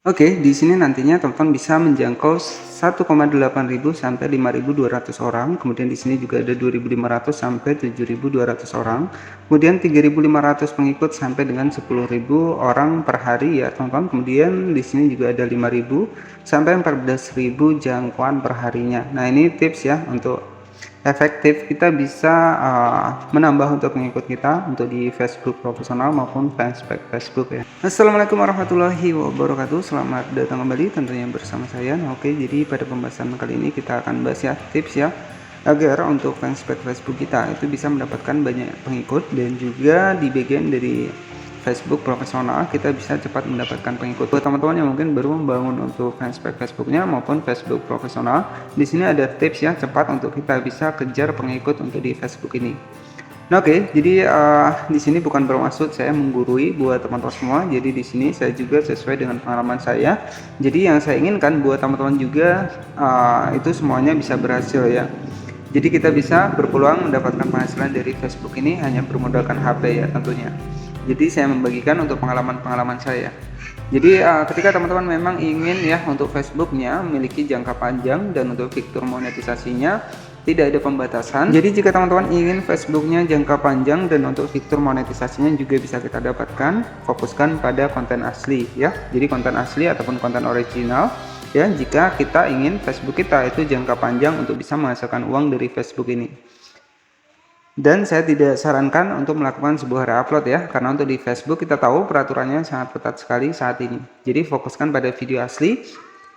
Oke, di sini nantinya teman-teman bisa menjangkau 1,8.000 sampai 5.200 orang. Kemudian di sini juga ada 2.500 sampai 7.200 orang. Kemudian 3.500 pengikut sampai dengan 10.000 orang per hari ya, teman-teman. Kemudian di sini juga ada 5.000 sampai 14.000 jangkauan per harinya. Nah, ini tips ya untuk efektif kita bisa menambah untuk pengikut kita untuk di Facebook profesional maupun fanspage Facebook ya. Assalamualaikum warahmatullahi wabarakatuh. Selamat datang kembali tentunya bersama saya. Nah, oke, jadi pada pembahasan kali ini kita akan bahas ya tips ya agar untuk fanspage Facebook kita itu bisa mendapatkan banyak pengikut, dan juga di bagian dari Facebook profesional kita bisa cepat mendapatkan pengikut. Buat teman-teman yang mungkin baru membangun untuk fanspage Facebooknya maupun Facebook profesional, di sini ada tips yang cepat untuk kita bisa kejar pengikut untuk di Facebook ini. Nah, oke, jadi di sini bukan bermaksud saya menggurui buat teman-teman semua. Jadi di sini saya juga sesuai dengan pengalaman saya. Jadi yang saya inginkan buat teman-teman juga itu semuanya bisa berhasil ya. Jadi kita bisa berpeluang mendapatkan penghasilan dari Facebook ini hanya bermodalkan HP ya tentunya. Jadi saya membagikan untuk pengalaman-pengalaman saya. Jadi ketika teman-teman memang ingin ya untuk Facebooknya memiliki jangka panjang dan untuk fitur monetisasinya tidak ada pembatasan. Jadi jika teman-teman ingin Facebooknya jangka panjang dan untuk fitur monetisasinya juga bisa kita dapatkan, fokuskan pada konten asli ya. Jadi konten asli ataupun konten original ya, jika kita ingin Facebook kita itu jangka panjang untuk bisa menghasilkan uang dari Facebook ini. Dan saya tidak sarankan untuk melakukan sebuah reupload ya, karena untuk di Facebook kita tahu peraturannya sangat ketat sekali saat ini. Jadi fokuskan pada video asli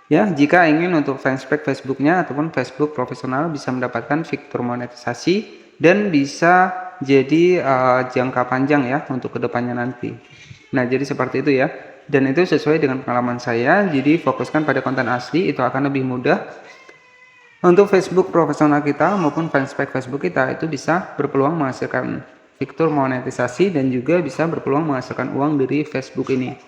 ya, jika ingin untuk fanspage Facebooknya ataupun Facebook profesional bisa mendapatkan fitur monetisasi dan bisa jadi jangka panjang ya untuk kedepannya nanti. Nah, jadi seperti itu ya, dan itu sesuai dengan pengalaman saya. Jadi fokuskan pada konten asli, itu akan lebih mudah untuk Facebook profesional kita maupun fanspage Facebook kita itu bisa berpeluang menghasilkan fitur monetisasi dan juga bisa berpeluang menghasilkan uang dari Facebook ini.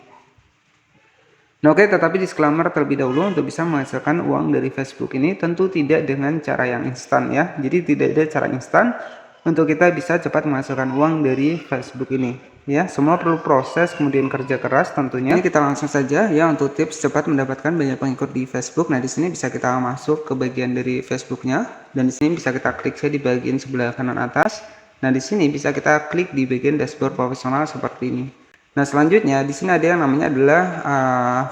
Nah, oke, tetapi disclaimer terlebih dahulu, untuk bisa menghasilkan uang dari Facebook ini tentu tidak dengan cara yang instan ya. Jadi tidak ada cara instan untuk kita bisa cepat menghasilkan uang dari Facebook ini ya. Semua perlu proses kemudian kerja keras tentunya. Ini kita langsung saja ya untuk tips cepat mendapatkan banyak pengikut di Facebook. Nah, di sini bisa kita masuk ke bagian dari Facebooknya, dan di sini bisa kita klik saja di bagian sebelah kanan atas. Nah, di sini bisa kita klik di bagian dashboard profesional seperti ini. Nah, selanjutnya di sini ada yang namanya adalah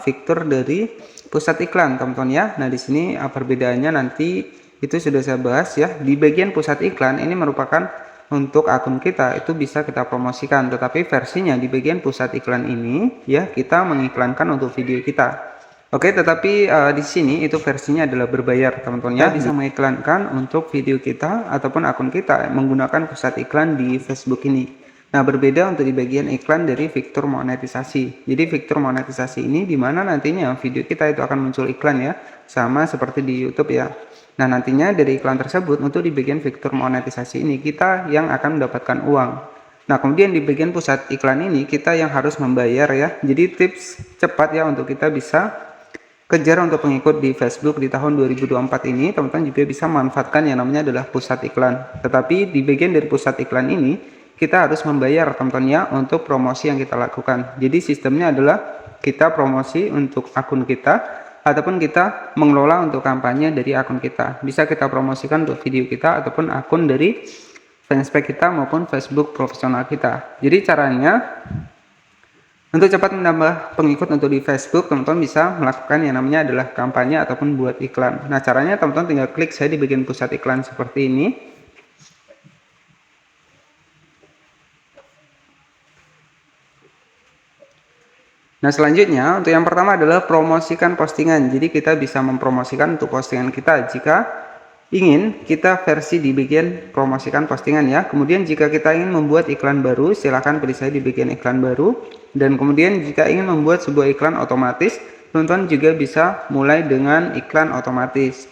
fitur dari pusat iklan, teman-teman ya. Nah, di sini perbedaannya nanti itu sudah saya bahas ya. Di bagian pusat iklan ini merupakan untuk akun kita itu bisa kita promosikan, tetapi versinya di bagian pusat iklan ini ya kita mengiklankan untuk video kita. Oke, tetapi di sini itu versinya adalah berbayar, teman-teman ya. Bisa mengiklankan untuk video kita ataupun akun kita menggunakan pusat iklan di Facebook ini. Nah, berbeda untuk di bagian iklan dari fitur monetisasi. Jadi fitur monetisasi ini dimana nantinya video kita itu akan muncul iklan ya, sama seperti di YouTube ya. Nah, nantinya dari iklan tersebut untuk di bagian fitur monetisasi ini kita yang akan mendapatkan uang. Nah, kemudian di bagian pusat iklan ini kita yang harus membayar ya. Jadi tips cepat ya untuk kita bisa kejar untuk pengikut di Facebook di tahun 2024 ini, teman-teman juga bisa manfaatkan yang namanya adalah pusat iklan. Tetapi di bagian dari pusat iklan ini kita harus membayar teman-teman ya untuk promosi yang kita lakukan. Jadi sistemnya adalah kita promosi untuk akun kita ataupun kita mengelola untuk kampanye dari akun kita. Bisa kita promosikan untuk video kita ataupun akun dari fanspage kita maupun Facebook profesional kita. Jadi caranya untuk cepat menambah pengikut untuk di Facebook, teman-teman bisa melakukan yang namanya adalah kampanye ataupun buat iklan. Nah, caranya teman-teman tinggal klik saya di bagian pusat iklan seperti ini. Nah, selanjutnya untuk yang pertama adalah promosikan postingan. Jadi kita bisa mempromosikan untuk postingan kita jika ingin kita versi di bagian promosikan postingan ya. Kemudian jika kita ingin membuat iklan baru, silahkan pilih saya di bagian iklan baru. Dan kemudian jika ingin membuat sebuah iklan otomatis, teman-teman juga bisa mulai dengan iklan otomatis.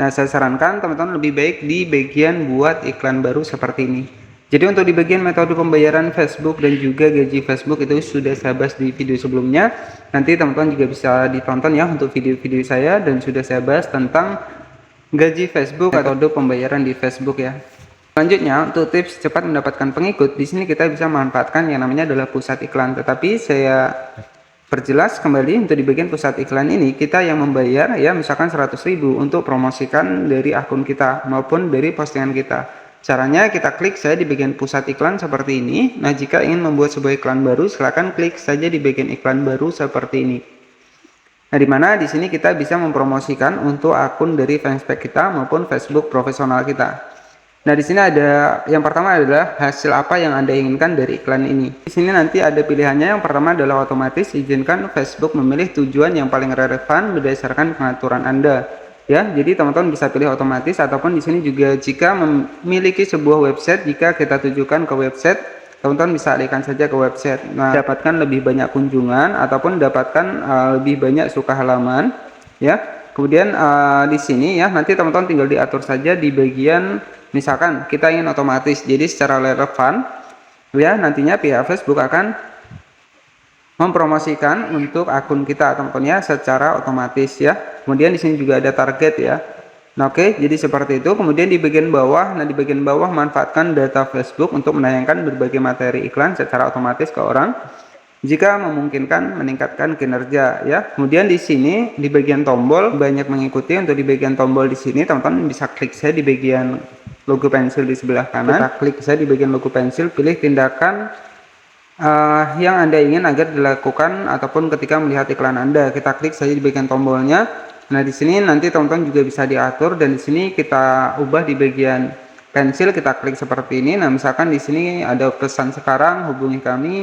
Nah, saya sarankan teman-teman lebih baik di bagian buat iklan baru seperti ini. Jadi untuk di bagian metode pembayaran Facebook dan juga gaji Facebook itu sudah saya bahas di video sebelumnya. Nanti teman-teman juga bisa ditonton ya untuk video-video saya, dan sudah saya bahas tentang gaji Facebook atau metode pembayaran di Facebook ya. Selanjutnya untuk tips cepat mendapatkan pengikut, di sini kita bisa memanfaatkan yang namanya adalah pusat iklan. Tetapi saya Perjelas kembali untuk di bagian pusat iklan ini kita yang membayar ya, misalkan 100.000 untuk promosikan dari akun kita maupun dari postingan kita. Caranya kita klik saja di bagian pusat iklan seperti ini. Nah, jika ingin membuat sebuah iklan baru, silakan klik saja di bagian iklan baru seperti ini. Nah, di mana di sini kita bisa mempromosikan untuk akun dari fanspage kita maupun Facebook profesional kita. Nah, di sini ada yang pertama adalah hasil apa yang Anda inginkan dari iklan ini. Di sini nanti ada pilihannya. Yang pertama adalah otomatis izinkan Facebook memilih tujuan yang paling relevan berdasarkan pengaturan Anda. Ya, jadi teman-teman bisa pilih otomatis, ataupun di sini juga jika memiliki sebuah website, jika kita tujukan ke website, teman-teman bisa alihkan saja ke website. Nah, dapatkan lebih banyak kunjungan ataupun dapatkan lebih banyak suka halaman, ya. Kemudian di sini ya, nanti teman-teman tinggal diatur saja di bagian misalkan kita ingin otomatis, jadi secara relevan ya, nantinya pihak Facebook akan mempromosikan untuk akun kita teman-teman ya secara otomatis ya. Kemudian di sini juga ada target ya. Nah, oke, jadi seperti itu. Kemudian di bagian bawah, nah di bagian bawah manfaatkan data Facebook untuk menayangkan berbagai materi iklan secara otomatis ke orang jika memungkinkan meningkatkan kinerja ya. Kemudian di sini di bagian tombol banyak mengikuti. Untuk di bagian tombol di sini teman-teman bisa klik saya di bagian logo pensil di sebelah kanan. Kita klik saya di bagian logo pensil, pilih tindakan yang Anda ingin agar dilakukan ataupun ketika melihat iklan Anda. Kita klik saja di bagian tombolnya. Nah, di sini nanti teman-teman juga bisa diatur, dan di sini kita ubah di bagian pensil, kita klik seperti ini. Nah, misalkan di sini ada pesan sekarang, hubungi kami.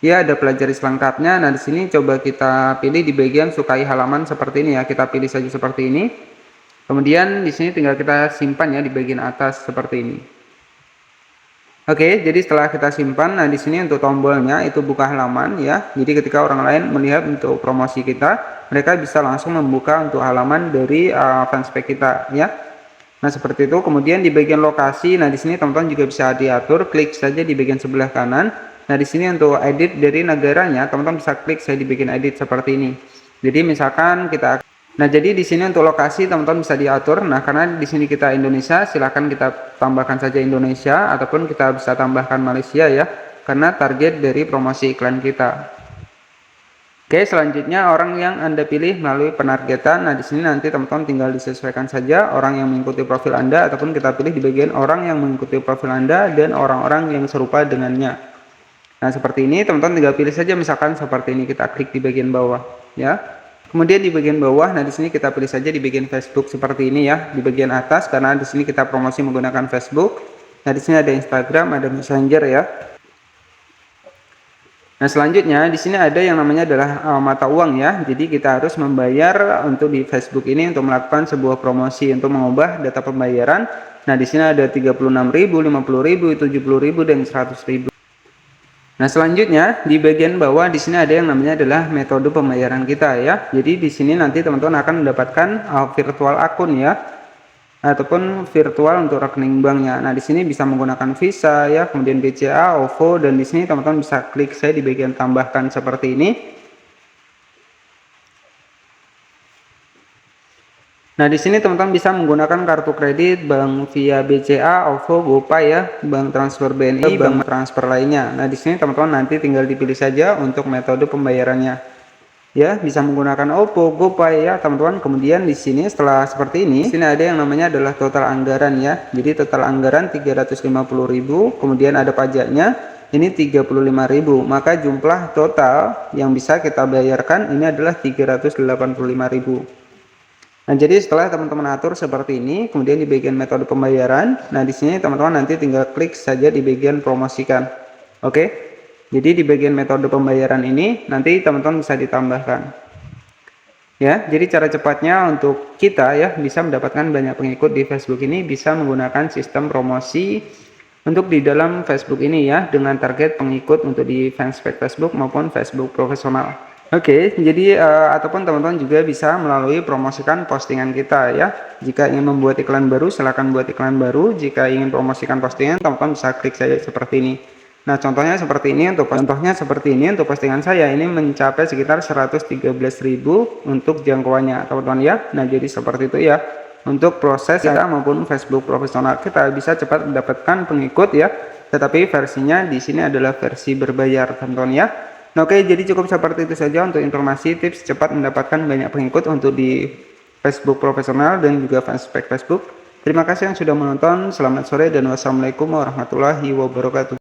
Ya, ada pelajari selengkapnya. Nah, di sini coba kita pilih di bagian sukai halaman seperti ini ya. Kita pilih saja seperti ini. Kemudian di sini tinggal kita simpan ya di bagian atas seperti ini. Oke, jadi setelah kita simpan, nah di sini untuk tombolnya itu buka halaman ya. Jadi ketika orang lain melihat untuk promosi kita, mereka bisa langsung membuka untuk halaman dari fanspage kita ya. Nah, seperti itu. Kemudian di bagian lokasi, nah di sini teman-teman juga bisa diatur, klik saja di bagian sebelah kanan. Nah, di sini untuk edit dari negaranya, teman-teman bisa klik saya di bagian edit seperti ini. Jadi misalkan kita, nah jadi di sini untuk lokasi teman-teman bisa diatur. Nah, karena di sini kita Indonesia, silakan kita tambahkan saja Indonesia, ataupun kita bisa tambahkan Malaysia ya, karena target dari promosi iklan kita. Oke, selanjutnya orang yang Anda pilih melalui penargetan. Nah, di sini nanti teman-teman tinggal disesuaikan saja orang yang mengikuti profil Anda, ataupun kita pilih di bagian orang yang mengikuti profil Anda dan orang-orang yang serupa dengannya. Nah, seperti ini teman-teman tinggal pilih saja, misalkan seperti ini, kita klik di bagian bawah ya. Kemudian di bagian bawah, nah di sini kita pilih saja di bagian Facebook seperti ini ya, di bagian atas, karena di sini kita promosi menggunakan Facebook. Nah, di sini ada Instagram, ada Messenger ya. Nah, selanjutnya di sini ada yang namanya adalah mata uang ya. Jadi kita harus membayar untuk di Facebook ini untuk melakukan sebuah promosi untuk mengubah data pembayaran. Nah, di sini ada 36.000, 50.000, 70.000 dan 100.000. Nah, selanjutnya di bagian bawah di sini ada yang namanya adalah metode pembayaran kita ya. Jadi di sini nanti teman-teman akan mendapatkan virtual akun ya, ataupun virtual untuk rekening banknya. Nah, di sini bisa menggunakan Visa ya, kemudian BCA, OVO, dan di sini teman-teman bisa klik saya di bagian tambahkan seperti ini. Nah, di sini teman-teman bisa menggunakan kartu kredit, bank via BCA, OVO, GoPay ya, bank transfer BNI, bank transfer lainnya. Nah, di sini teman-teman nanti tinggal dipilih saja untuk metode pembayarannya. Ya, bisa menggunakan OVO, GoPay ya, teman-teman. Kemudian di sini setelah seperti ini, di sini ada yang namanya adalah total anggaran ya. Jadi total anggaran 350.000, kemudian ada pajaknya. Ini 35.000, maka jumlah total yang bisa kita bayarkan ini adalah 385.000. Nah, jadi setelah teman-teman atur seperti ini, kemudian di bagian metode pembayaran, nah di sini teman-teman nanti tinggal klik saja di bagian promosikan. Oke. Jadi di bagian metode pembayaran ini nanti teman-teman bisa ditambahkan. Ya, jadi cara cepatnya untuk kita ya bisa mendapatkan banyak pengikut di Facebook ini bisa menggunakan sistem promosi untuk di dalam Facebook ini ya, dengan target pengikut untuk di fanspage Facebook maupun Facebook profesional. Oke, jadi ataupun teman-teman juga bisa melalui promosikan postingan kita ya. Jika ingin membuat iklan baru, silakan buat iklan baru. Jika ingin promosikan postingan, teman-teman bisa klik saja seperti ini. Nah, contohnya seperti ini untuk postingan saya ini mencapai sekitar 113.000 untuk jangkauannya, teman-teman ya. Nah, jadi seperti itu ya. Untuk proses kita maupun Facebook profesional kita bisa cepat mendapatkan pengikut ya. Tetapi versinya di sini adalah versi berbayar, teman-teman ya. Nah, oke, jadi cukup seperti itu saja untuk informasi tips cepat mendapatkan banyak pengikut untuk di Facebook profesional dan juga fanspage Facebook. Terima kasih yang sudah menonton. Selamat sore dan wassalamualaikum warahmatullahi wabarakatuh.